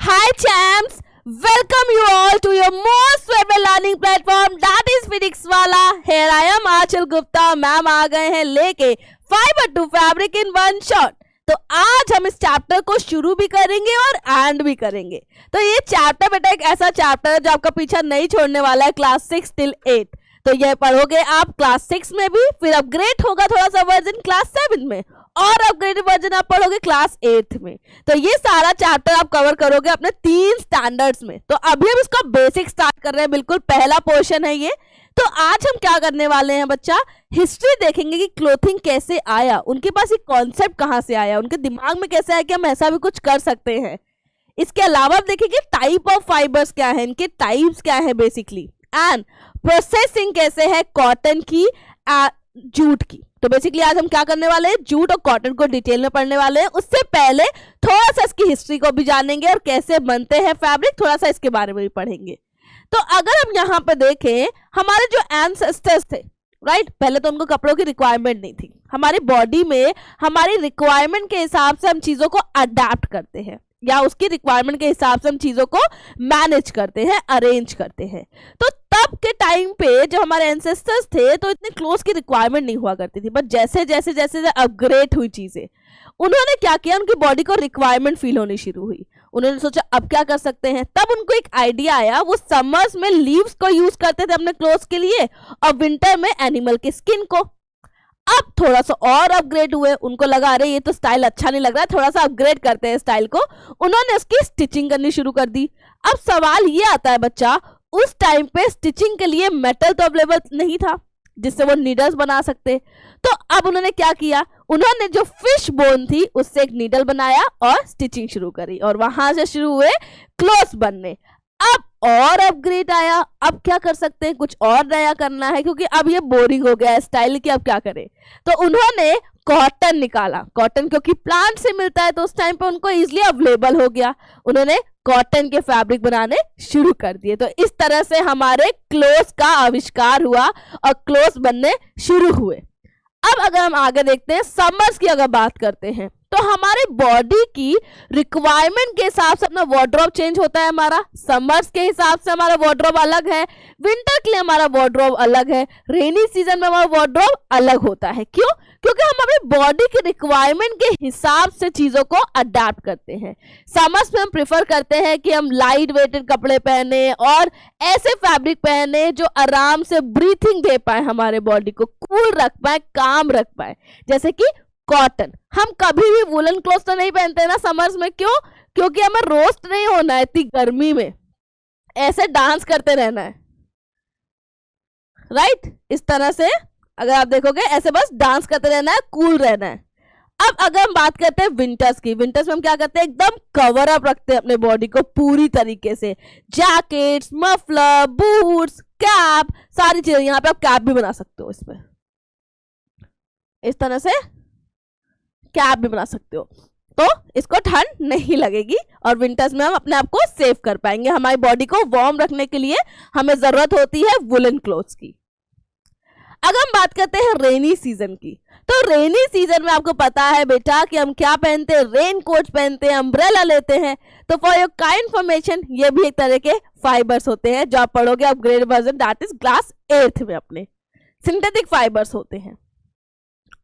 Hi champs, welcome you all to your most favorite learning platform that is Phoenix वाला. Here I am Anchal Gupta. Ma'am आ गए हैं लेके fibre to fabric in one shot. तो आज हम इस चैप्टर को शुरू भी करेंगे और एंड भी करेंगे. तो ये चैप्टर बेटा एक ऐसा चैप्टर है जो आपका पीछा नहीं छोड़ने वाला है क्लास 6 till 8. तो ये पढ़ोगे आप क्लास 6 में भी, फिर अपग्रेड होगा थोड़ा सा वर्जन क्लास 7 में, और अपग्रेडेड वर्जन आप पढ़ोगे क्लास 8 में. तो ये सारा चैप्टर आप कवर करोगे अपने 3 स्टैंडर्ड्स में. तो अभी हम इसका बेसिक स्टार्ट कर रहे हैं, बिल्कुल पहला पोर्शन है ये. तो आज हम क्या करने वाले हैं बच्चा, हिस्ट्री देखेंगे कि क्लोथिंग कैसे आया, उनके पास ये कॉन्सेप्ट कहाँ से आया, उनके दिमाग में कैसे आया कि हम ऐसा भी कुछ कर सकते हैं. इसके अलावा आप देखेंगे टाइप ऑफ फाइबर्स क्या है, इनके टाइप्स क्या है बेसिकली, एंड प्रोसेसिंग कैसे है कॉटन की, जूट की. तो बेसिकली आज हम क्या करने वाले हैं, जूट और कॉटन को डिटेल में पढ़ने वाले हैं. उससे पहले थोड़ा सा इसकी हिस्ट्री को भी जानेंगे और कैसे बनते हैं फैब्रिक, थोड़ा सा इसके बारे में भी पढ़ेंगे. तो अगर हम यहाँ पे देखें, हमारे जो एंसेस्टर्स थे, राइट, पहले तो उनको कपड़ों की रिक्वायरमेंट नहीं थी. हमारी बॉडी में हमारी रिक्वायरमेंट के हिसाब से हम चीजों को अडेप्ट करते हैं, या उसकी रिक्वायरमेंट के हिसाब से हम चीजों को मैनेज करते हैं, अरेंज करते हैं. तो तब के टाइम पे जब हमारे एंसेस्टर्स थे तो इतने क्लोथ की रिक्वायरमेंट नहीं हुआ करती थी. बट जैसे जैसे जैसे अपग्रेड हुई चीजें, उन्होंने क्या किया, उनकी बॉडी को रिक्वायरमेंट फील होनी शुरू हुई. उन्होंने सोचा अब क्या कर सकते हैं. तब उनको एक आइडिया आया, वो समर्स में लीव्स को यूज करते थे अपने क्लोथ्स के लिए, और विंटर में एनिमल के स्किन को. अब थोड़ा सा और अपग्रेड हुए, उनको लगा अरे ये तो स्टाइल अच्छा नहीं लग रहा है, थोड़ा सा अपग्रेड करते हैं स्टाइल को. उन्होंने उसकी स्टिचिंग करनी शुरू कर दी. अब सवाल ये आता है बच्चा, उस टाइम पे स्टिचिंग के लिए मेटल तो अवेलेबल नहीं था जिससे वो नीडल्स बना सकते. तो अब उन्होंने क्या किया, उन्होंने जो फिश बोन थी उससे एक नीडल बनाया और स्टिचिंग शुरू करी, और वहां से शुरू हुए क्लोथ्स बनने. अब और अपग्रेड आया, अब क्या कर सकते हैं, कुछ और नया करना है, क्योंकि अब ये बोरिंग हो गया है स्टाइल की, अब क्या करें. तो उन्होंने कॉटन निकाला. कॉटन क्योंकि प्लांट से मिलता है तो उस टाइम पे उनको इजीली अवेलेबल हो गया, उन्होंने कॉटन के फैब्रिक बनाने शुरू कर दिए. तो इस तरह से हमारे क्लोथ्स का आविष्कार हुआ और क्लोथ्स बनने शुरू हुए. अब अगर हम आगे देखते हैं, समर्स की अगर बात करते हैं, तो हमारे बॉडी की रिक्वायरमेंट के हिसाब से अपना वार्डरोब चेंज होता है. हमारा समर्स के हिसाब से हमारा वार्डरोब अलग है, विंटर के लिए हमारा वार्डरोब अलग है, रेनी सीजन में हमारा वार्डरोब अलग होता है. क्यों? क्योंकि हम अपनी बॉडी की रिक्वायरमेंट के हिसाब से चीजों को अडेप्ट करते हैं. समर्स में हम प्रिफर करते हैं कि हम लाइट वेटेड कपड़े पहने और ऐसे फैब्रिक पहने जो आराम से ब्रीथिंग दे पाए, हमारे बॉडी को कूल रख पाए, काम रख पाए, जैसे कि कॉटन. हम कभी भी वुलन क्लोथ तो नहीं पहनते ना समर्स में. क्यों? क्योंकि हमें रोस्ट नहीं होना है इतनी गर्मी में, ऐसे डांस करते रहना है, राइट. इस तरह से अगर आप देखोगे ऐसे बस डांस करते रहना है, कूल रहना है. अब अगर हम बात करते हैं विंटर्स की, विंटर्स में हम क्या करते हैं, एकदम कवर अप रखते हैं अपने बॉडी को पूरी तरीके से. जैकेट्स, मफलर, बूट्स, कैप, सारी चीजें. यहाँ पे आप कैप भी बना सकते हो, इसमें इस तरह से कैप भी बना सकते हो, तो इसको ठंड नहीं लगेगी और विंटर्स में हम अपने आप को सेव कर पाएंगे. हमारी बॉडी को वार्म रखने के लिए हमें जरूरत होती है वुलन क्लोथ्स की. अगर हम बात करते हैं रेनी सीजन की, तो रेनी सीजन में आपको पता है बेटा कि हम क्या पहनते हैं, रेन कोट पहनते हैं, अम्ब्रेला लेते हैं. तो फॉर योर काइंड इंफॉर्मेशन, ये भी एक तरह के फाइबर्स होते हैं जो आप पढ़ोगे upgrade version that is class 8 में. अपने सिंथेटिक फाइबर्स होते हैं.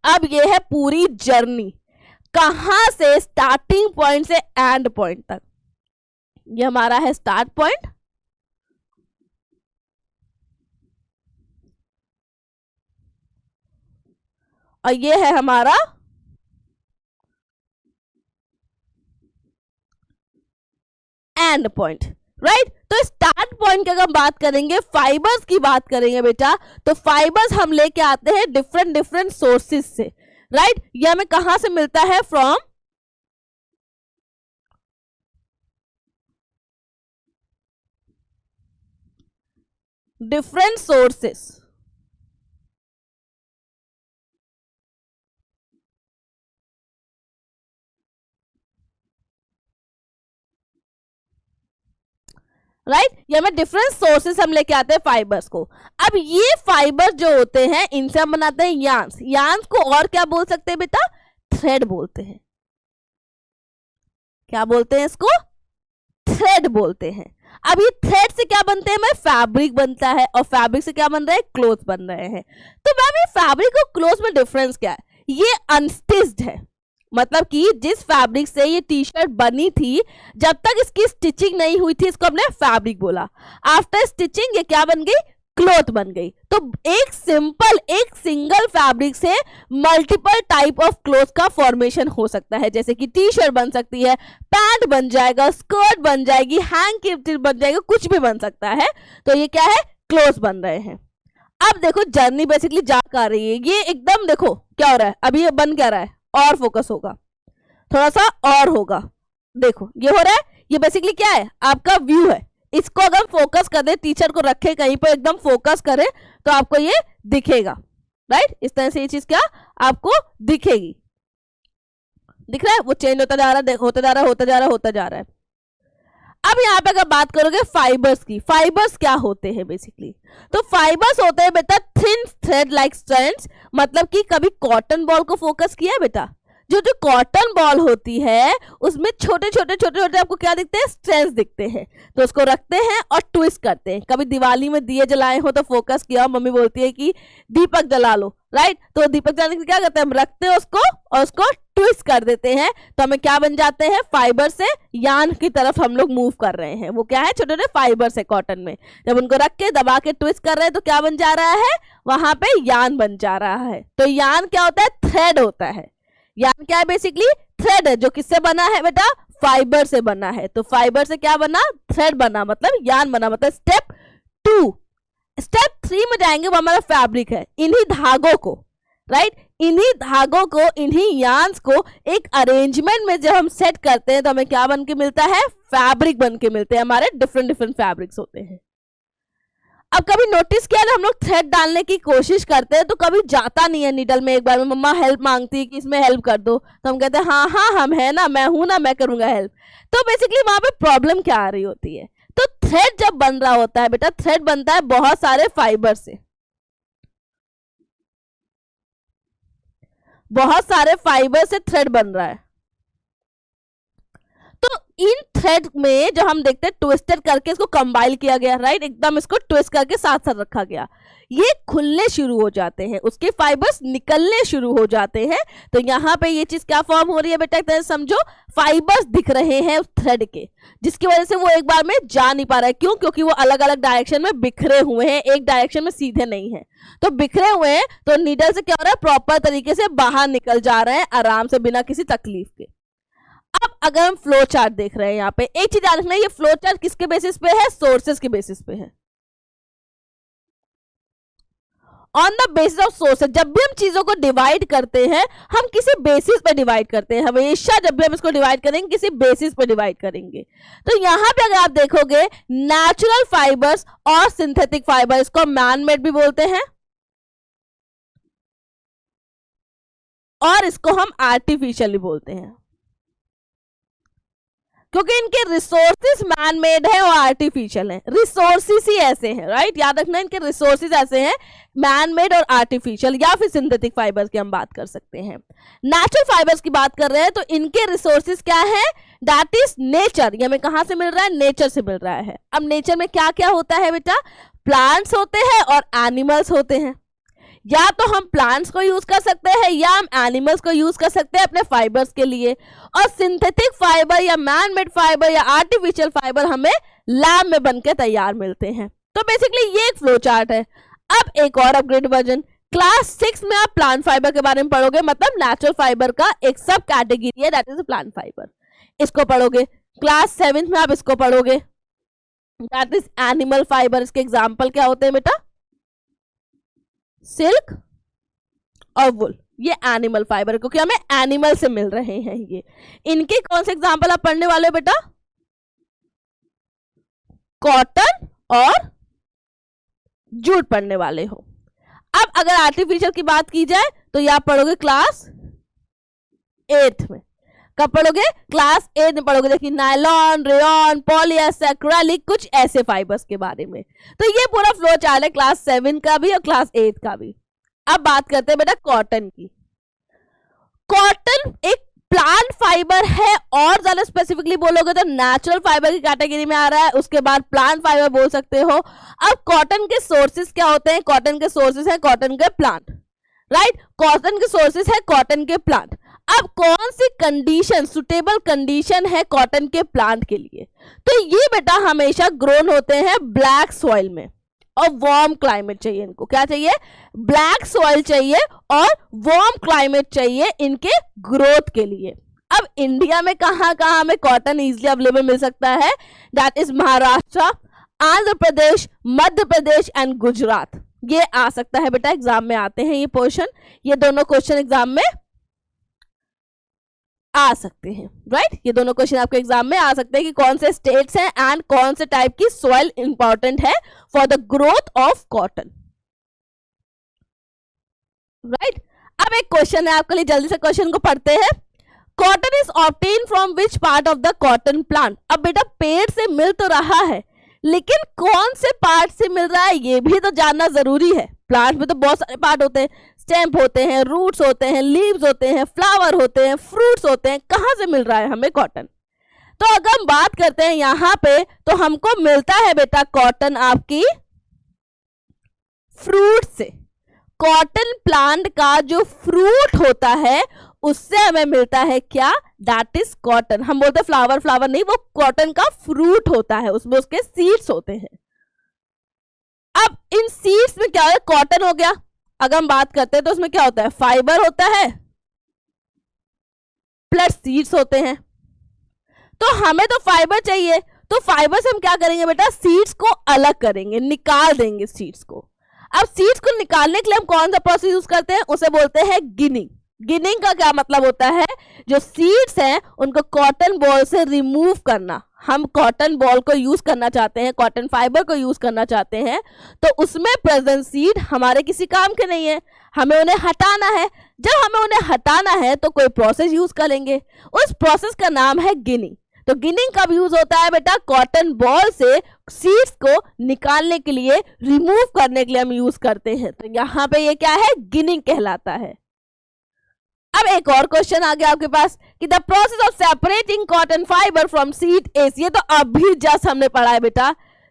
अब ये है पूरी जर्नी, कहां से स्टार्टिंग पॉइंट से एंड पॉइंट तक. ये हमारा है स्टार्ट पॉइंट, और ये है हमारा एंड पॉइंट, राइट. तो स्टार्ट पॉइंट की अगर हम बात करेंगे, फाइबर्स की बात करेंगे बेटा, तो फाइबर्स हम लेके आते हैं डिफरेंट डिफरेंट सोर्सेज से, राइट. ये हमें कहां से मिलता है, फ्रॉम डिफरेंट सोर्सेस. राइट, ये हमें डिफरेंट सोर्सेस हम लेके आते हैं फाइबर्स को. अब ये फाइबर जो होते हैं, इनसे हम बनाते हैं यार्न्स. यार्न्स को और क्या बोल सकते हैं बेटा, थ्रेड बोलते हैं. क्या बोलते हैं इसको, थ्रेड बोलते हैं। अब ये थ्रेड से क्या बनते हैं, फैब्रिक बनता है, और फैब्रिक से क्या बन रहा है, क्लोथ बन रहे हैं। तो मैम ये फैब्रिक और क्लोथ में डिफरेंस क्या है, ये अनस्टिच्ड है, मतलब कि जिस फैब्रिक से ये टी शर्ट बनी थी जब तक इसकी स्टिचिंग नहीं हुई थी इसको हमने फैब्रिक बोला। आफ्टर स्टिचिंग ये क्या बन गई, क्लोथ बन गई। तो एक सिंगल फैब्रिक से मल्टीपल टाइप ऑफ क्लोथ का फॉर्मेशन हो सकता है, जैसे कि टी शर्ट बन सकती है, पैंट बन जाएगा, स्कर्ट बन जाएगी, हैंकी बन जाएगा, कुछ भी बन सकता है। तो ये क्या है, क्लोथ बन रहे हैं। अब देखो जर्नी बेसिकली जा कर रही है, ये एकदम देखो क्या हो रहा है, अभी ये बन क्या रहा है, और फोकस होगा, थोड़ा सा और होगा, देखो ये हो रहा है, ये बेसिकली क्या है, आपका व्यू है। इसको अगर फोकस कर दे, टीचर को रखे कहीं पर एकदम फोकस करे तो आपको ये दिखेगा, राइट। इस तरह से ये चीज क्या आपको दिखेगी, दिख रहा है, वो चेंज होता जा रहा है, होता जा रहा है, होता जा रहा है, होता जा रहा है। अब यहाँ पे अगर बात करोगे फाइबर्स की, फाइबर्स क्या होते हैं बेसिकली, तो फाइबर्स होते हैं बेटा थिन थ्रेड लाइक स्ट्रैंड्स, मतलब कि कभी कॉटन बॉल को फोकस किया है बेटा, जो कॉटन बॉल होती है उसमें छोटे छोटे आपको क्या दिखते हैं, स्ट्रैंड्स दिखते हैं। तो उसको रखते हैं और ट्विस्ट करते हैं। कभी दिवाली में दिए जलाए हो तो फोकस किया, मम्मी बोलती है कि दीपक जला लो, राइट। तो दीपक जलाने के क्या करते हैं, हम रखते हैं उसको और उसको ट्विस्ट कर देते हैं, तो हमें क्या बन जाते हैं, फाइबर से यान की तरफ हम लोग मूव कर रहे हैं। वो क्या है, छोटे छोटे फाइबर से कॉटन में, जब उनको रख के दबा के ट्विस्ट कर रहे हैं तो क्या बन जा रहा है, वहां पे यान बन जा रहा है। तो यान क्या होता है, थ्रेड होता है। यान क्या है, बेसिकली थ्रेड है, जो किससे बना है बेटा, फाइबर से बना है। तो फाइबर से क्या बना, थ्रेड बना, मतलब यान बना। मतलब स्टेप 2, स्टेप 3 में जाएंगे, वो हमारा फैब्रिक है। इन्हीं धागों को, राइट, इन्हीं धागों को, इन्हीं यान्स को एक अरेंजमेंट में जब हम सेट करते हैं तो हमें क्या बन के मिलता है, फैब्रिक बन के मिलते हैं। हमारे डिफरेंट डिफरेंट फैब्रिक्स होते हैं। अब कभी नोटिस किया हम लोग थ्रेड डालने की कोशिश करते हैं तो कभी जाता नहीं है नीडल में। एक बार में मम्मा हेल्प मांगती है कि इसमें हेल्प कर दो, तो हम कहते हैं हाँ हाँ हम है ना, मैं हूं ना, मैं करूंगा हेल्प। तो बेसिकली वहां पे प्रॉब्लम क्या आ रही होती है, तो थ्रेड जब बन रहा होता है बेटा, थ्रेड बनता है बहुत सारे फाइबर से, बहुत सारे फाइबर से थ्रेड बन रहा है। तो इन थ्रेड में जो हम देखते हैं ट्विस्टेड करके इसको कंबाइल किया गया, राइट, एकदम इसको ट्विस्ट करके साथ साथ रखा गया, ये खुलने शुरू हो जाते हैं, उसके फाइबर्स निकलने शुरू हो जाते हैं। तो यहाँ पे ये चीज क्या फॉर्म हो रही है बेटा, एक तरह से समझो फाइबर्स दिख रहे हैं उस थ्रेड के, जिसकी वजह से वो एक बार में जा नहीं पा रहा है। क्यों, क्योंकि वो अलग अलग डायरेक्शन में बिखरे हुए हैं, एक डायरेक्शन में सीधे नहीं है। तो बिखरे हुए हैं तो नीडल से क्या हो रहा है, प्रॉपर तरीके से बाहर निकल जा रहे हैं आराम से, बिना किसी तकलीफ के। अब अगर हम फ्लो चार्ट देख रहे हैं, यहाँ पे एक चीज याद रखना, ये फ्लो चार्ट किसके बेसिस पे है, सोर्सेस के बेसिस पे है, on the basis of sources. जब भी हम चीजों को डिवाइड करते हैं हम किसी बेसिस पे डिवाइड करते हैं, हमेशा जब भी हम इसको डिवाइड करेंगे किसी बेसिस पे डिवाइड करेंगे। तो यहाँ पे अगर आप देखोगे नेचुरल फाइबर्स और सिंथेटिक फाइबर, इसको मैन मेड भी बोलते हैं और इसको हम आर्टिफिशियल भी बोलते हैं, क्योंकि इनके रिसोर्सेज मैन मेड है और आर्टिफिशियल है। रिसोर्सेज ही ऐसे हैं, राइट, याद रखना, इनके रिसोर्सेज ऐसे हैं, मैन मेड और आर्टिफिशियल, या फिर सिंथेटिक फाइबर्स की हम बात कर सकते हैं। नेचुरल फाइबर्स की बात कर रहे हैं तो इनके रिसोर्सेज क्या है, दैट इज नेचर। ये हमें कहां से मिल रहा है, नेचर से मिल रहा है। अब नेचर में क्या क्या होता है बेटा, प्लांट्स होते हैं और एनिमल्स होते हैं। या तो हम प्लांट्स को यूज कर सकते हैं या हम एनिमल्स को यूज कर सकते हैं अपने फाइबर्स के लिए। और सिंथेटिक फाइबर या मैन मेड फाइबर या आर्टिफिशियल फाइबर हमें लैब में बनके तैयार मिलते हैं। तो बेसिकली ये एक फ्लो चार्ट है। अब एक और अपग्रेड वर्जन, क्लास 6 में आप प्लांट फाइबर के बारे में पढ़ोगे, मतलब नेचुरल फाइबर का एक सब कैटेगरी है, दैट इज प्लांट फाइबर, इसको पढ़ोगे। क्लास 7 में आप इसको पढ़ोगे, दैट इज एनिमल फाइबर। इसके एग्जाम्पल क्या होते हैं बेटा, सिल्क और वुल, ये एनिमल फाइबर, क्योंकि हमें एनिमल से मिल रहे हैं ये। इनके कौन से एग्जाम्पल आप पढ़ने वाले हो बेटा, कॉटन और जूट पढ़ने वाले हो। अब अगर आर्टिफिशियल की बात की जाए तो ये आप पढ़ोगे क्लास 8 में। कब पढ़ोगे, क्लास 8 में पढ़ोगे। देखिए नायलॉन, रेयॉन, पॉलीएस्टर, एक्रेलिक, कुछ ऐसे फाइबर्स के बारे में। तो ये पूरा फ्लो चार्ट है क्लास 7 का भी और क्लास 8 का भी। अब बात करते हैं बेटा कॉटन की। कॉटन एक प्लांट फाइबर है, और ज्यादा स्पेसिफिकली बोलोगे तो नेचुरल फाइबर की कैटेगरी में आ रहा है, उसके बाद प्लांट फाइबर बोल सकते हो। अब कॉटन के सोर्सेज क्या होते हैं? कॉटन के सोर्सेज है कॉटन के प्लांट, राइट? कॉटन के सोर्सेज है कॉटन के प्लांट। अब कौन सी कंडीशन, सुटेबल कंडीशन है कॉटन के प्लांट के लिए? तो ये बेटा हमेशा ग्रोन होते हैं ब्लैक सॉइल में, और वार्म क्लाइमेट चाहिए इनको। क्या चाहिए? ब्लैक सॉइल चाहिए और वार्म क्लाइमेट चाहिए इनके ग्रोथ के लिए। अब इंडिया में कहाँ कहाँ हमें कॉटन इजीली अवेलेबल मिल सकता है? That is Maharashtra, Andhra Pradesh, Madhya Pradesh and Gujarat. ये आ सकता है बेटा, एग्जाम में आते हैं ये पोर्शन, ये दोनों क्वेश्चन एग्जाम में आ सकते हैं, राइट? ये दोनों क्वेश्चन आपके एग्जाम में आ सकते हैं कि कौन से स्टेट्स हैं एंड कौन से टाइप की सॉइल इंपॉर्टेंट है for the growth of cotton, right? अब एक क्वेश्चन है आपके लिए, जल्दी से क्वेश्चन को पढ़ते हैं। Cotton is obtain from which part of the cotton plant? अब बेटा पेड़ से मिल तो रहा है, लेकिन कौन से पार्ट से मिल रहा है ये भी तो जानना जरूरी है। प्लांट में तो बहुत सारे पार्ट होते हैं, स्टेम होते हैं, रूट्स होते हैं, लीव्स होते हैं, फ्लावर होते हैं, फ्रूट्स होते हैं। कहाँ से मिल रहा है हमें कॉटन? तो अगर हम बात करते हैं यहाँ पे, तो हमको मिलता है बेटा कॉटन आपकी फ्रूट से। कॉटन प्लांट का जो फ्रूट होता है उससे हमें मिलता है क्या? That is cotton. हम बोलते हैं फ्लावर, फ्लावर नहीं, वो कॉटन का फ्रूट होता है, उसमें उसके सीड्स होते हैं। अब इन सीड्स में क्या है? कॉटन हो गया। अगर हम बात करते हैं तो उसमें क्या होता है? फाइबर होता है प्लस सीड्स होते हैं। तो हमें तो फाइबर चाहिए, तो फाइबर से हम क्या करेंगे बेटा? सीड्स को अलग करेंगे, निकाल देंगे सीड्स को। अब सीड्स को निकालने के लिए हम कौन सा प्रोसेस यूज करते हैं? उसे बोलते हैं गिनिंग। गिनिंग का क्या मतलब होता है? जो सीड्स हैं उनको कॉटन बॉल से रिमूव करना। हम कॉटन बॉल को यूज करना चाहते हैं, कॉटन फाइबर को यूज करना चाहते हैं, तो उसमें प्रेजेंट सीड हमारे किसी काम के नहीं है, हमें उन्हें हटाना है। जब हमें उन्हें हटाना है तो कोई प्रोसेस यूज करेंगे, उस प्रोसेस का नाम है गिनिंग। तो गिनिंग कब यूज होता है बेटा? कॉटन बॉल से सीड्स को निकालने के लिए, रिमूव करने के लिए हम यूज करते हैं। तो यहाँ पे ये क्या है? गिनिंग कहलाता है। अब एक और क्वेश्चन आ गया आपके पास कि the process of separating cotton fibre from seed is. ये तो अभी जस्ट हमने पढ़ा है बेटा,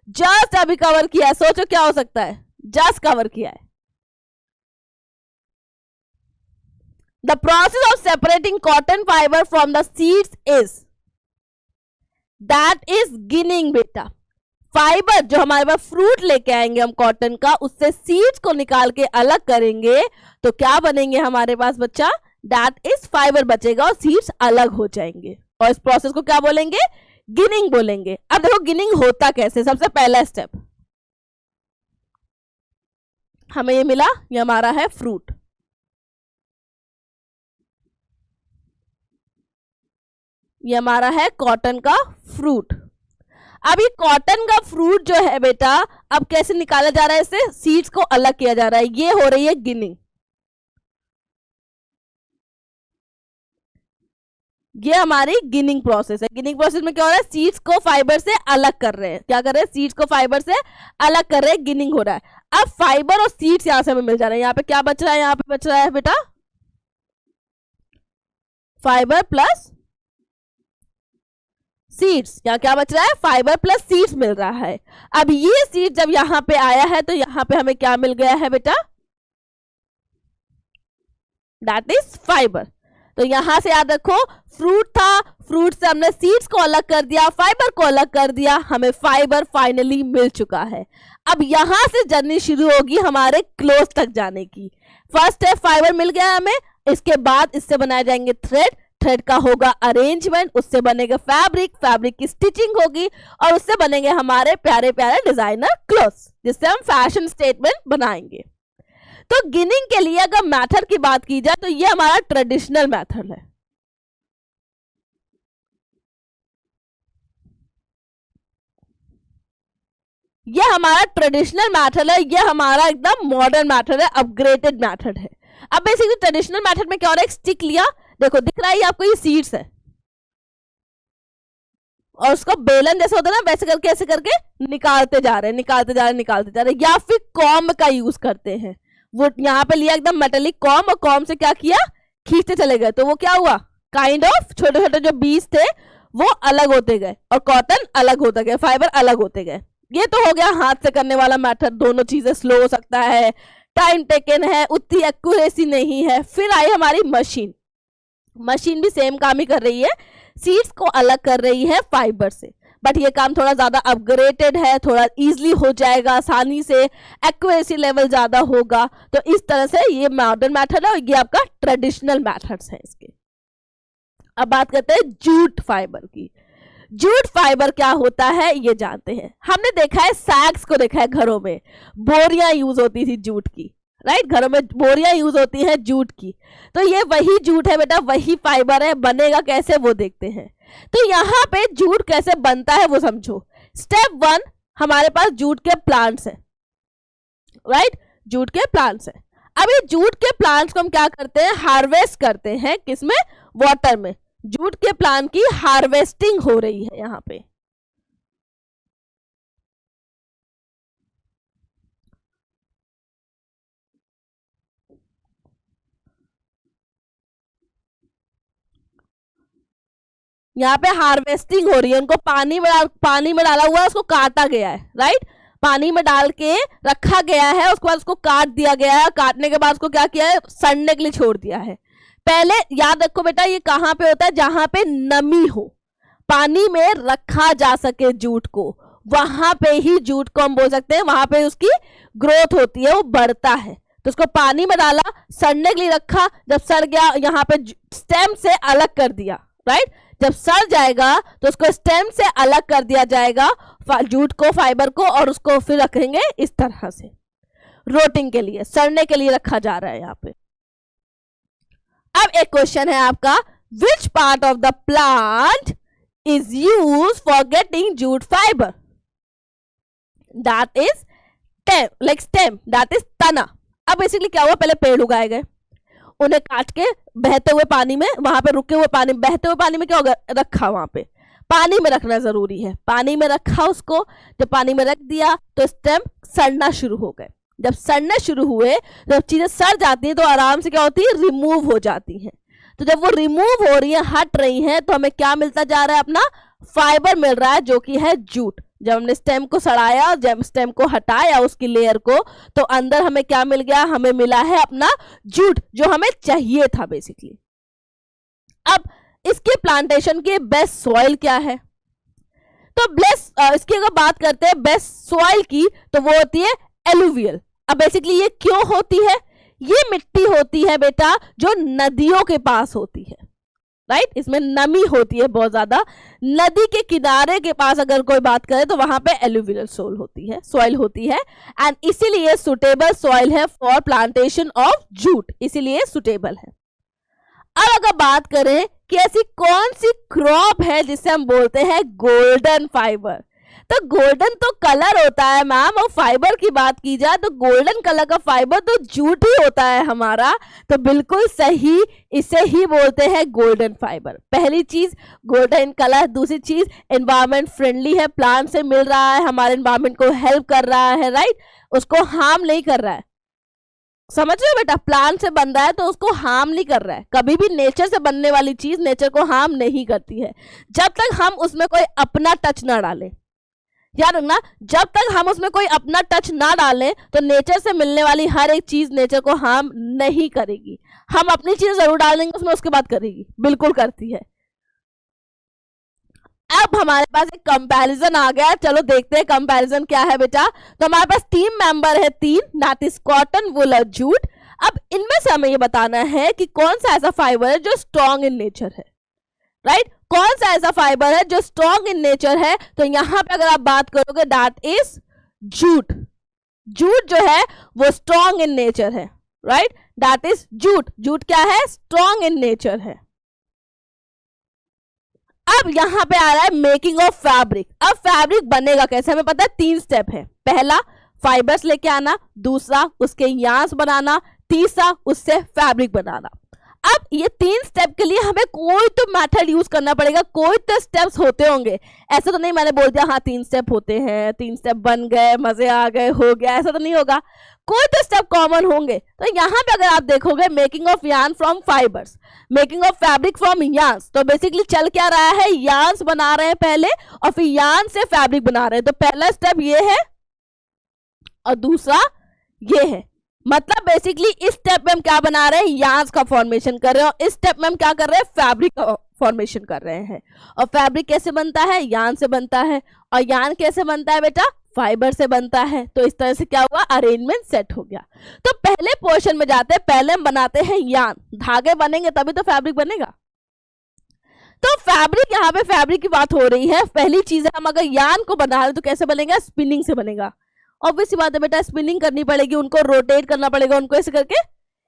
जस्ट अभी कवर किया है। सोचो क्या हो सकता है? जस्ट कवर किया है। The process of separating cotton fibre from the seeds is, that is ginning बेटा। फाइबर जो हमारे पास फ्रूट लेके आएंगे हम कॉटन का, उससे सीड्स को निकाल के अलग करेंगे तो क्या बनेंगे हमारे पास बच्चा? दैट इज फाइबर बचेगा और सीड्स अलग हो जाएंगे, और इस प्रोसेस को क्या बोलेंगे? गिनिंग बोलेंगे। अब देखो गिनिंग होता कैसे? सबसे पहला स्टेप हमें ये मिला, ये हमारा है फ्रूट। ये हमारा है कॉटन का फ्रूट। अब ये कॉटन का फ्रूट जो है बेटा, अब कैसे निकाला जा रहा है? इससे सीड्स को अलग किया जा रहा है। ये हो रही है गिनिंग। ये हमारी गिनिंग प्रोसेस है। गिनिंग प्रोसेस में क्या हो रहा है? सीड्स को फाइबर से अलग कर रहे हैं। क्या कर रहे हैं? सीड्स को फाइबर से अलग कर रहे हैं, गिनिंग हो रहा है। अब फाइबर और सीड्स यहां से हमें मिल जा रहे हैं। यहाँ पे क्या बच रहा है? यहाँ पे बच रहा है बेटा फाइबर प्लस सीड्स। यहाँ क्या बच रहा है? फाइबर प्लस सीड्स मिल रहा है। अब ये सीड जब यहाँ पे आया है तो यहाँ पे हमें क्या मिल गया है बेटा? That is fibre. तो यहां से याद रखो, फ्रूट था, फ्रूट से हमने सीड्स को अलग कर दिया, फाइबर को अलग कर दिया, हमें फाइबर फाइनली मिल चुका है। अब यहां से जर्नी शुरू होगी हमारे क्लोज तक जाने की। फर्स्ट है फाइबर मिल गया हमें, इसके बाद इससे बनाए जाएंगे थ्रेड, थ्रेड का होगा अरेंजमेंट, उससे बनेगा फैब्रिक, फैब्रिक की स्टिचिंग होगी, और उससे बनेंगे हमारे प्यारे प्यारे डिजाइनर क्लोथ्स, जिससे हम फैशन स्टेटमेंट बनाएंगे। तो गिनिंग के लिए अगर मेथड की बात की जाए तो ये हमारा ट्रेडिशनल मेथड है। ये हमारा ट्रेडिशनल मेथड है, ये हमारा एकदम मॉडर्न मेथड है, अपग्रेडेड मेथड है। अब बेसिकली ट्रेडिशनल मेथड में क्या हो रहा है? एक स्टिक लिया, देखो दिख रहा है ये आपको, ये सीड्स है, और उसको बेलन जैसे होता है ना, वैसे करके ऐसे करके निकालते जा रहे हैं, निकालते जा रहे हैं, निकालते जा रहे हैं। या फिर कॉम्ब का यूज करते हैं। वो यहाँ पे लिया एकदम मेटेलिक कॉम्ब, और कॉम्ब से क्या किया? खींचते चले गए, तो वो क्या हुआ? काइंड ऑफ छोटे छोटे जो बीज थे वो अलग होते गए और कॉटन अलग होता गया, फाइबर अलग होते गए। ये तो हो गया हाथ से करने वाला मेथड, दोनों चीजें स्लो हो सकता है, टाइम टेकन है, उतनी एक्यूरेसी नहीं है। फिर आई हमारी मशीन। मशीन भी सेम काम ही कर रही है, सीड्स को अलग कर रही है फाइबर से, बट ये काम थोड़ा ज्यादा अपग्रेडेड है, थोड़ा इजीली हो जाएगा, आसानी से, एक्यूरेसी लेवल ज्यादा होगा। तो इस तरह से ये मॉडर्न मेथड है और ये आपका ट्रेडिशनल मेथड्स है इसके। अब बात करते हैं जूट फाइबर की। जूट फाइबर क्या होता है ये जानते हैं। हमने देखा है, सैक्स को देखा है, घरों में बोरियां यूज होती थी जूट की, राइट, घरों में बोरियां यूज होती हैं जूट की। तो ये वही जूट है बेटा, वही फाइबर है। बनेगा कैसे वो देखते हैं। तो यहाँ पे जूट कैसे बनता है वो समझो। स्टेप 1, हमारे पास जूट के प्लांट्स हैं, राइट, जूट के प्लांट्स हैं। अब ये जूट के प्लांट्स को हम क्या करते हैं, हार्वेस्ट करते हैं। किसमें? वाटर में। जूट के प्लांट की हार्वेस्टिंग हो रही है यहाँ पे। यहाँ पे हार्वेस्टिंग हो रही है, उनको पानी में डाला हुआ है, उसको काटा गया है, राइट, पानी में डाल के रखा गया है, उसके बाद उसको काट दिया गया है। काटने के बाद उसको क्या किया है, सड़ने के लिए छोड़ दिया है। पहले याद रखो बेटा, ये कहाँ पे होता है, जहां पे नमी हो, पानी में रखा जा सके जूट को, वहां पे ही जूट को हम बोल सकते हैं, वहां पे उसकी ग्रोथ होती है, वो बढ़ता है। तो उसको पानी में डाला, सड़ने के लिए रखा, जब सड़ गया यहाँ पे स्टेम से अलग कर दिया, राइट। जब सड़ जाएगा तो उसको स्टेम से अलग कर दिया जाएगा, जूट को, फाइबर को, और उसको फिर रखेंगे इस तरह से रोटिंग के लिए, सड़ने के लिए रखा जा रहा है यहाँ पे। अब एक क्वेश्चन है आपका, which part of the plant is use for getting jute fibre? That is stem, like stem, that is तना। अब बेसिकली क्या हुआ, पहले पेड़ उगाए गए, उन्हें काट के बहते हुए पानी में, वहां पे रुके हुए पानी, बहते हुए पानी में क्या होगा, रखा, वहां पे पानी में रखना जरूरी है। पानी में रखा उसको, जब पानी में रख दिया तो स्टेम सड़ना शुरू हो गए। जब सड़ने शुरू हुए, जब चीजें सड़ जाती हैं तो आराम से क्या होती है, रिमूव हो जाती हैं। तो जब वो रिमूव हो रही है, हट रही हैं, तो हमें क्या मिलता जा रहा है, अपना फाइबर मिल रहा है, जो कि है जूट। जब हमने स्टेम को सड़ाया, जब स्टेम को हटाया उसकी लेयर को, तो अंदर हमें क्या मिल गया, हमें मिला है अपना जूट, जो हमें चाहिए था बेसिकली। अब इसके प्लांटेशन की बेस्ट सॉइल क्या है? तो इसकी अगर बात करते हैं बेस्ट सॉइल की, तो वो होती है एलुवियल। अब बेसिकली ये क्यों होती है? ये मिट्टी होती है बेटा जो नदियों के पास होती है, राइट, इसमें नमी होती है बहुत ज्यादा। नदी के किनारे के पास अगर कोई बात करे तो वहां पे एलुवियल सॉइल होती है, एंड इसीलिए सुटेबल सॉइल है फॉर प्लांटेशन ऑफ जूट, इसीलिए सुटेबल है। अब अगर बात करें कि ऐसी कौन सी क्रॉप है जिसे हम बोलते हैं गोल्डन फाइबर, तो गोल्डन तो कलर होता है मैम, और फाइबर की बात की जाए तो गोल्डन कलर का फाइबर तो जूट ही होता है हमारा। तो बिल्कुल सही, इसे ही बोलते हैं गोल्डन फाइबर। पहली चीज गोल्डन कलर, दूसरी चीज एनवायरमेंट फ्रेंडली है, प्लांट से मिल रहा है, हमारे एनवायरमेंट को हेल्प कर रहा है, राइट, उसको हार्म नहीं कर रहा है। समझ रहे हो बेटा, प्लांट से बन रहा है तो उसको हार्म नहीं कर रहा है। कभी भी नेचर से बनने वाली चीज नेचर को हार्म नहीं करती है, जब तक हम उसमें कोई अपना टच ना डालें। याद रखना, जब तक हम उसमें कोई अपना टच ना डालें तो नेचर से मिलने वाली हर एक चीज नेचर को हार्म नहीं करेगी। हम अपनी चीज जरूर डालेंगे उसमें, उसके बाद करेगी, बिल्कुल करती है। अब हमारे पास एक कंपैरिजन आ गया, चलो देखते हैं कंपैरिजन क्या है बेटा। तो हमारे पास टीम मेंबर है 3, दैट इज कॉटन, वूल और जूट। अब इनमें से हमें ये बताना है कि कौन सा ऐसा फाइबर है जो स्ट्रॉन्ग इन नेचर है, राइट, कौन सा ऐसा फाइबर है जो स्ट्रॉन्ग इन नेचर है। तो यहां पे अगर आप बात करोगे दैट इज जूट। जूट जो है वो स्ट्रॉन्ग इन नेचर है, right, that is jute. Jute क्या है, स्ट्रॉन्ग इन नेचर है। अब यहां पे आ रहा है मेकिंग ऑफ फैब्रिक। अब फैब्रिक बनेगा कैसे, हमें पता है 3 स्टेप है। पहला फाइबर्स लेके आना, दूसरा उसके यार्न्स बनाना, तीसरा उससे फैब्रिक बनाना। अब ये 3 स्टेप के लिए हमें कोई तो मेथड यूज करना पड़ेगा, कोई तो स्टेप्स होते होंगे। ऐसा तो नहीं मैंने बोल दिया हाँ 3 स्टेप होते हैं, 3 स्टेप बन गए, मजे आ गए, हो गया, ऐसा तो नहीं होगा, कोई तो स्टेप कॉमन होंगे। तो यहाँ पे अगर आप देखोगे making of yarn from fibres, making of fabric from yarns, तो बेसिकली चल क्या रहा है, यार्न्स बना रहे हैं पहले और फिर यार्न से फैब्रिक बना रहे हैं। तो पहला स्टेप ये है और दूसरा ये है। मतलब बेसिकली इस स्टेप में हम क्या बना रहे हैं, यार्न्स का फॉर्मेशन कर रहे हैं, और इस स्टेप में हम क्या कर रहे हैं, फैब्रिक का फॉर्मेशन कर रहे हैं। और फैब्रिक कैसे बनता है, यार्न से बनता है, और यार्न कैसे बनता है बेटा, फाइबर से बनता है। तो इस तरह से क्या हुआ, अरेंजमेंट सेट हो गया। तो पहले पोर्शन में जाते हैं, पहले हम बनाते हैं यार्न, धागे बनेंगे तभी तो फैब्रिक बनेगा। तो फैब्रिक, यहाँ पे फैब्रिक की बात हो रही है। पहली चीज है, हम अगर यार्न को बना रहे तो कैसे बनेगा, स्पिनिंग से बनेगा। ऑब्वियस बात है बेटा, स्पिनिंग करनी पड़ेगी, उनको रोटेट करना पड़ेगा, उनको ऐसे करके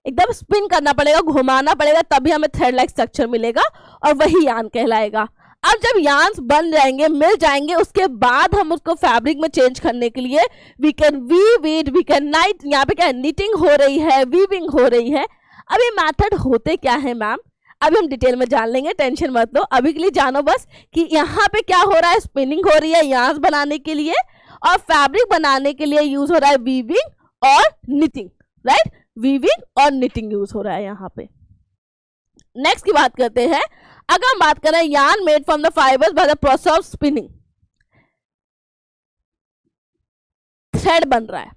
एकदम स्पिन करना पड़ेगा, घुमाना पड़ेगा, तभी हमें थ्रेड लाइक स्ट्रक्चर मिलेगा और वही यार्न कहलाएगा। अब जब यार्न्स बन जाएंगे, मिल जाएंगे, उसके बाद हम उसको फैब्रिक में चेंज करने के लिए we can weave it, we can knit, यहाँ पे क्या निटिंग हो रही है, वीविंग हो रही है। अब ये मेथड होते क्या है मैम, अभी हम डिटेल में जान लेंगे, टेंशन मत लो। अभी के लिए जानो बस कि यहाँ पे क्या हो रहा है, स्पिनिंग हो रही है यार्न्स बनाने के लिए, और फैब्रिक बनाने के लिए यूज हो रहा है वीविंग और निटिंग, राइट, वीविंग और निटिंग यूज हो रहा है यहाँ पे। नेक्स्ट की बात करते हैं। अगर हम बात करें yarn made from the fibres by the process of spinning, thread बन रहा है,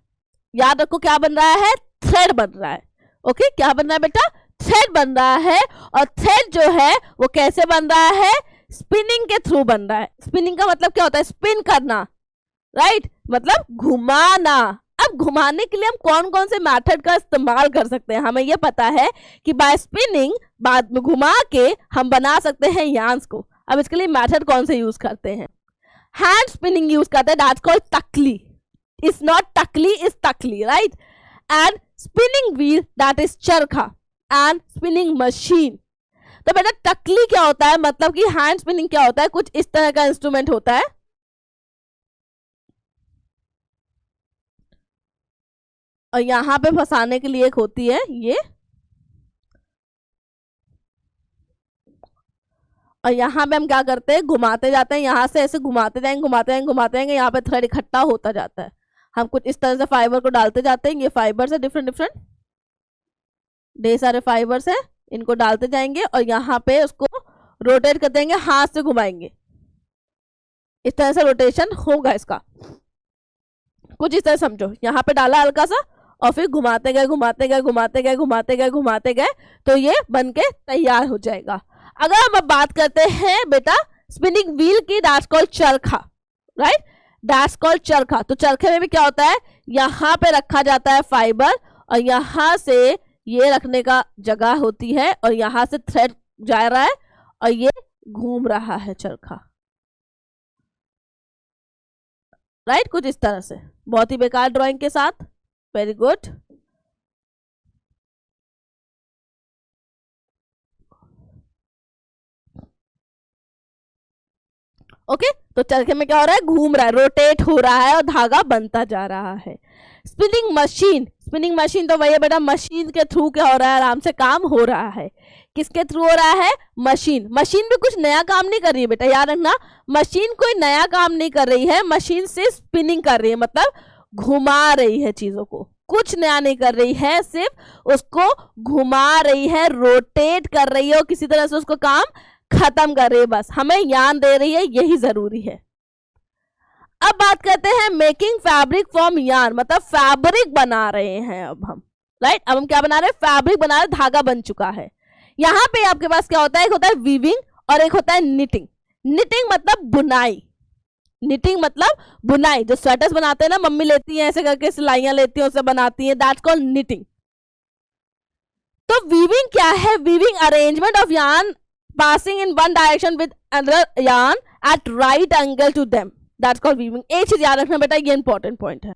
याद रखो क्या बन रहा है, थ्रेड बन रहा है। ओके, क्या बन रहा है बेटा, थ्रेड बन रहा है। और थ्रेड जो है वो कैसे बन रहा है, स्पिनिंग के थ्रू बन रहा है। स्पिनिंग का मतलब क्या होता है, स्पिन करना, राइट, मतलब घुमाना। अब घुमाने के लिए हम कौन कौन से मेथड का इस्तेमाल कर सकते हैं, हमें यह पता है कि बाय स्पिनिंग, बाद में घुमा के हम बना सकते हैं यार्न्स को। अब इसके लिए मेथड कौन से यूज करते हैं, हैंड स्पिनिंग यूज करते हैं, दैट्स कॉल्ड तकली, इज नॉट टकली, इज तकली, right. And spinning wheel, that is चरखा, एंड स्पिनिंग मशीन। तो बेटा टकली क्या होता है, मतलब कि हैंड स्पिनिंग क्या होता है, कुछ इस तरह का इंस्ट्रूमेंट होता है, और यहां पे फंसाने के लिए एक होती है ये, और यहाँ पे हम क्या करते हैं, घुमाते जाते हैं, यहाँ से ऐसे घुमाते जाएंगे, घुमाते जाएंगे, घुमाते जाएंगे, यहाँ पे थ्रेड इकट्ठा होता जाता है। हम कुछ इस तरह से फाइबर को डालते जाते हैं, ये फाइबर है, डिफरेंट डिफरेंट ढेर सारे फाइबर्स है, इनको डालते जाएंगे और यहाँ पे उसको रोटेट कर देंगे, हाथ से घुमाएंगे, इस तरह से रोटेशन होगा इसका। कुछ इस तरह समझो, यहाँ पे डाला हल्का सा और फिर घुमाते गए, घुमाते गए, घुमाते गए, घुमाते गए, घुमाते गए, तो ये बनके तैयार हो जाएगा। अगर हम अब बात करते हैं बेटा स्पिनिंग व्हील की, दैट्स कॉल्ड चरखा, राइट, दैट्स कॉल्ड चरखा। तो चरखे में भी क्या होता है, यहाँ पे रखा जाता है फाइबर, और यहाँ से ये रखने का जगह होती है, और यहाँ से थ्रेड जा रहा है और ये घूम रहा है चरखा, राइट, कुछ इस तरह से। बहुत ही बेकार ड्राइंग के साथ, वेरी गुड। ओके, तो चरखे में क्या हो रहा है, घूम रहा है, रोटेट हो रहा है और धागा बनता जा रहा है। स्पिनिंग मशीन, स्पिनिंग मशीन तो वही है बेटा, मशीन के थ्रू क्या हो रहा है, आराम से काम हो रहा है। किसके थ्रू हो रहा है, मशीन। मशीन भी कुछ नया काम नहीं कर रही है बेटा, याद रखना, मशीन कोई नया काम नहीं कर रही है, मशीन से स्पिनिंग कर रही है, मतलब घुमा रही है चीजों को, कुछ नया नहीं कर रही है, सिर्फ उसको घुमा रही है, रोटेट कर रही है और किसी तरह से उसको काम खत्म कर रही है, बस हमें यार्न दे रही है, यही जरूरी है। अब बात करते हैं मेकिंग फैब्रिक फ्रॉम यार्न, मतलब फैब्रिक बना रहे हैं अब हम, राइट। अब हम क्या बना रहे हैं, फैब्रिक बना रहे हैं, धागा बन चुका है। यहाँ पे आपके पास क्या होता है, एक होता है वीविंग और एक होता है निटिंग। निटिंग मतलब बुनाई, निटिंग मतलब बुनाई, जो स्वेटर्स बनाते हैं ना, मम्मी लेती है ऐसे करके, सिलाइयां लेती है, उससे बनाती है, दैट्स कॉल्ड निटिंग। तो वीविंग क्या है, weaving arrangement of yarn passing in one direction with another yarn at right angle to them, that's called weaving। एक चीज याद रखना बेटा, ये इंपॉर्टेंट पॉइंट है।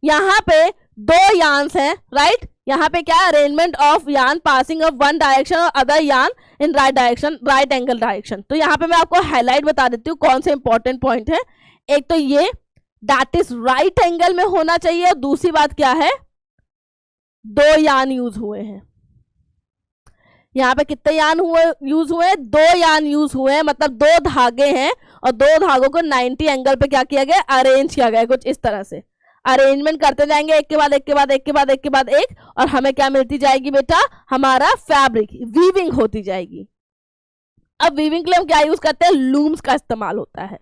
यहाँ पे दो yarns हैं, राइट, यहाँ पे क्या है, arrangement of yarn passing of one direction और other yarn in right direction, right angle direction। तो यहाँ पे मैं आपको हाईलाइट बता देती हूँ कौन से इंपॉर्टेंट पॉइंट है। एक तो ये दैट इज राइट एंगल में होना चाहिए, और दूसरी बात क्या है, दो yarn यूज हुए हैं। यहाँ पे कितने यान हुए यूज हुए? 2 यान यूज हुए हैं, मतलब 2 धागे हैं और 2 धागों को 90 एंगल पे क्या किया गया? अरेंज किया गया। कुछ इस तरह से अरेंजमेंट करते जाएंगे, एक के बाद एक के बाद एक के बाद एक के बाद एक, और हमें क्या मिलती जाएगी बेटा? हमारा फैब्रिक, वीविंग होती जाएगी। अब वीविंग के लिए हम क्या यूज करते हैं? लूम्स का इस्तेमाल होता है।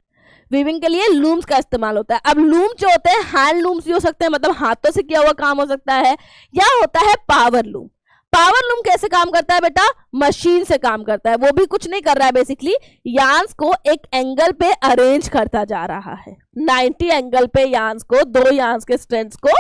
वीविंग के लिए लूम्स का इस्तेमाल होता है। अब लूम जो होते हैं हैंड लूम्स भी हो सकते हैं, मतलब हाथों से किया हुआ काम हो सकता है, या होता है पावर लूम। पावर लूम कैसे काम करता है बेटा? मशीन से काम करता है। वो भी कुछ नहीं कर रहा है, बेसिकली यान्स को एक एंगल पे अरेंज करता जा रहा है। 90 एंगल पे यान्स को, 2 यान्स के स्ट्रैंड्स को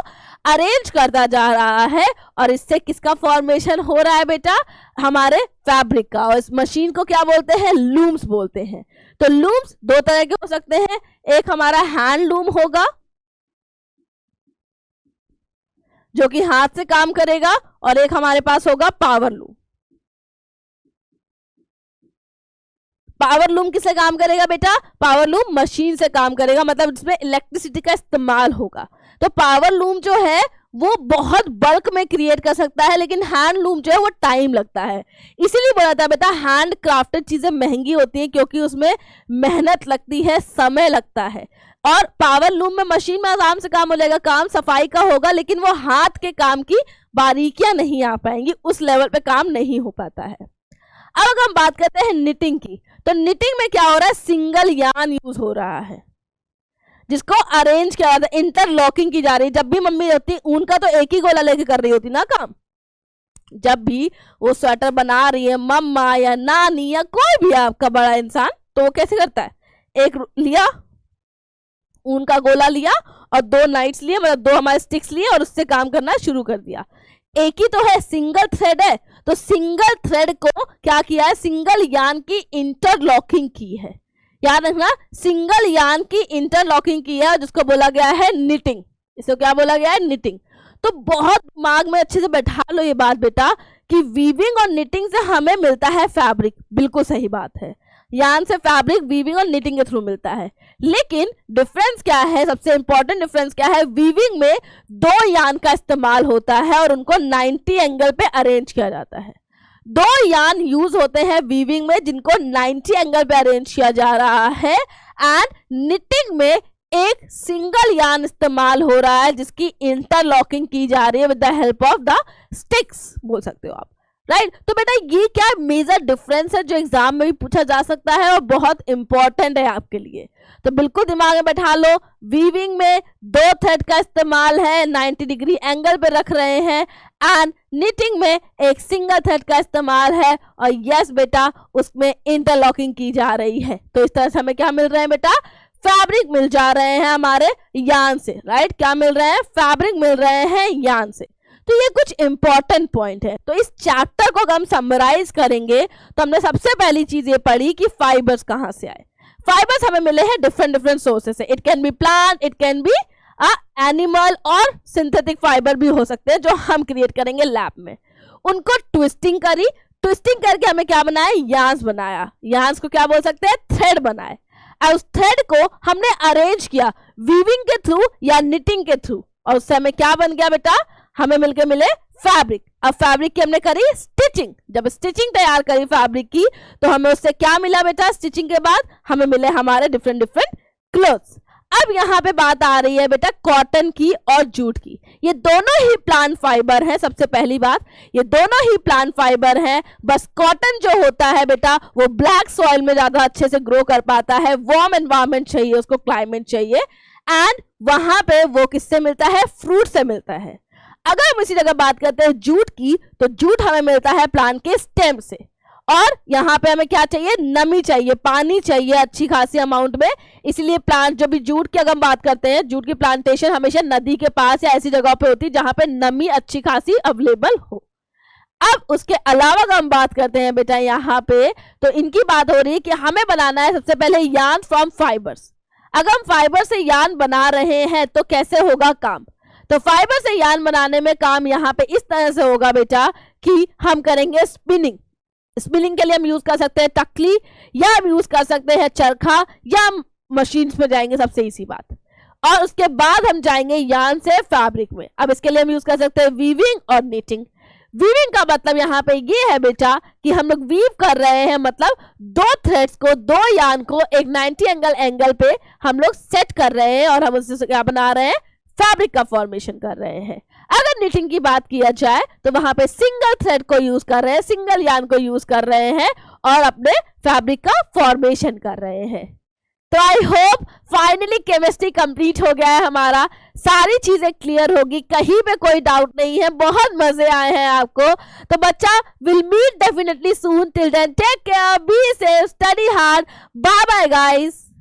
अरेंज करता जा रहा है, और इससे किसका फॉर्मेशन हो रहा है बेटा? हमारे फैब्रिक का। और इस मशीन को क्या बोलते हैं? लूम्स बोलते हैं। तो लूम्स 2 तरह के हो सकते हैं, एक हमारा हैंड लूम होगा जो कि हाथ से काम करेगा, और एक हमारे पास होगा पावर लूम। पावर लूम किससे काम करेगा बेटा? पावर लूम मशीन से काम करेगा, मतलब इसमें इलेक्ट्रिसिटी का इस्तेमाल होगा। तो पावर लूम जो है वो बहुत बल्क में क्रिएट कर सकता है, लेकिन हैंड लूम जो है वो टाइम लगता है। इसीलिए बोला था बेटा हैंड क्राफ्टेड चीजें महंगी होती हैं, क्योंकि उसमें मेहनत लगती है, समय लगता है। और पावर लूम में मशीन में आराम से काम हो जाएगा, काम सफाई का होगा, लेकिन वो हाथ के काम की बारीकियां नहीं आ पाएंगी, उस लेवल पे काम नहीं हो पाता है। अब अगर हम बात करते हैं निटिंग की, तो निटिंग में क्या हो रहा है? सिंगल यान यूज हो रहा है, जिसको अरेंज किया जाता है, इंटरलॉकिंग की जा रही है। जब भी मम्मी होती ऊन का तो एक ही गोला लेके कर रही होती ना काम। जब भी वो स्वेटर बना रही है मम्मा या नानी या कोई भी आपका बड़ा इंसान, तो वो कैसे करता है? एक लिया ऊन का गोला लिया और 2 नाइट्स लिए, मतलब 2 हमारे स्टिक्स लिए, और उससे काम करना शुरू कर दिया। एक ही तो है, सिंगल थ्रेड है, तो सिंगल थ्रेड को क्या किया है? सिंगल यान की इंटरलॉकिंग की है। याद रखना, सिंगल यान की इंटरलॉकिंग की है, जिसको बोला गया है निटिंग। इसको क्या बोला गया है? निटिंग। तो बहुत दिमाग में अच्छे से बैठा लो ये बात बेटा कि वीविंग और निटिंग से हमें मिलता है फैब्रिक। बिल्कुल सही बात है, यान से फैब्रिक वीविंग और निटिंग के थ्रू मिलता है। लेकिन डिफरेंस क्या है? सबसे इंपॉर्टेंट डिफरेंस क्या है? वीविंग में 2 यान का इस्तेमाल होता है और उनको 90 एंगल पे अरेंज किया जाता है। 2 यान यूज होते हैं वीविंग में, जिनको 90 एंगल पे अरेंज किया जा रहा है। एंड निटिंग में एक सिंगल यान इस्तेमाल हो रहा है, जिसकी इंटरलॉकिंग की जा रही है with the help of the sticks, बोल सकते हो आप, राइट। तो बेटा ये क्या मेजर डिफरेंस है जो एग्जाम में भी पूछा जा सकता है और बहुत इंपॉर्टेंट है आपके लिए। तो बिल्कुल दिमाग में बैठा लो, वीविंग में 2 थ्रेड का इस्तेमाल है, 90 डिग्री एंगल पे रख रहे हैं, एंड निटिंग में एक सिंगल थ्रेड का इस्तेमाल है, और यस बेटा उसमें इंटरलॉकिंग की जा रही है। तो इस तरह से हमें क्या मिल रहे हैं बेटा? फैब्रिक मिल जा रहे हैं हमारे यान से, राइट। क्या मिल रहे हैं? फैब्रिक मिल रहे हैं यान से। तो ये कुछ इंपॉर्टेंट पॉइंट है। तो इस चैप्टर को अगर हम समराइज करेंगे तो हमने सबसे पहली चीज ये पढ़ी कि फाइबर्स कहां से आए। फाइबर्स हमें मिले हैं डिफरेंट सोर्सेस से। It can be plant, it can be animal, और सिंथेटिक फाइबर भी हो सकते हैं जो हम क्रिएट करेंगे लैब में। उनको ट्विस्टिंग करी, ट्विस्टिंग करके हमें क्या बनाया? यार्न्स बनाया। यार्न्स को क्या बोल सकते हैं? थ्रेड बनाए। और उस थ्रेड को हमने अरेंज किया वीविंग के थ्रू या निटिंग के थ्रू, और उससे हमें क्या बन गया बेटा? हमें मिलके मिले फैब्रिक। अब फैब्रिक की हमने करी स्टिचिंग। जब स्टिचिंग तैयार करी फैब्रिक की तो हमें उससे क्या मिला बेटा? स्टिचिंग के बाद हमें मिले हमारे डिफरेंट क्लोथ्स। अब यहाँ पे बात आ रही है बेटा कॉटन की और जूट की। ये दोनों ही प्लांट फाइबर हैं। सबसे पहली बात, ये दोनों ही प्लांट फाइबर हैं। बस कॉटन जो होता है बेटा वो ब्लैक सॉइल में ज्यादा अच्छे से ग्रो कर पाता है, वार्म एनवायरनमेंट चाहिए उसको, क्लाइमेट चाहिए, एंड वहां पे वो किससे मिलता है? फ्रूट से मिलता है। अगर हम इसी जगह बात करते हैं जूट की, तो जूट हमें मिलता है प्लांट के स्टेम से, और यहाँ पे हमें क्या चाहिए? नमी चाहिए, पानी चाहिए अच्छी खासी अमाउंट में। इसलिए प्लांट जो भी जूट की अगर हम बात करते हैं, जूट की प्लांटेशन हमेशा नदी के पास या ऐसी जगह पे होती है जहां पे नमी अच्छी खासी अवेलेबल हो। अब उसके अलावा अगर हम बात करते हैं बेटा यहाँ पे, तो इनकी बात हो रही है कि हमें बनाना है सबसे पहले यार्न फ्रॉम फाइबर्स। अगर हम फाइबर से यार्न बना रहे हैं तो कैसे होगा काम? तो फाइबर से यार्न बनाने में काम यहाँ पे इस तरह से होगा बेटा कि हम करेंगे स्पिनिंग। स्पिनिंग के लिए हम यूज कर सकते हैं तकली, या हम यूज कर सकते हैं चरखा, या मशीन पे जाएंगे, सबसे इसी बात। और उसके बाद हम जाएंगे यार्न से फैब्रिक में। अब इसके लिए हम यूज कर सकते हैं वीविंग और निटिंग। वीविंग का मतलब यहाँ पे ये है बेटा कि हम लोग वीव कर रहे हैं, मतलब दो थ्रेड्स को, दो यान को एक 90 एंगल पे हम लोग सेट कर रहे हैं और हम उससे क्या बना रहे हैं, फैब्रिक का फॉर्मेशन कर रहे हैं। अगर निटिंग की बात किया जाए तो वहां पे सिंगल थ्रेड को यूज कर रहे हैं, सिंगल यान को यूज कर रहे हैं और अपने फैब्रिक का फॉर्मेशन कर रहे हैं। तो I hope finally chemistry complete हो गया है हमारा, सारी चीजें क्लियर होगी, कहीं पे कोई डाउट नहीं है, बहुत मजे आए हैं आपको। तो बच्चा will meet definitely soon, till then take care, be safe, study hard, bye bye guys.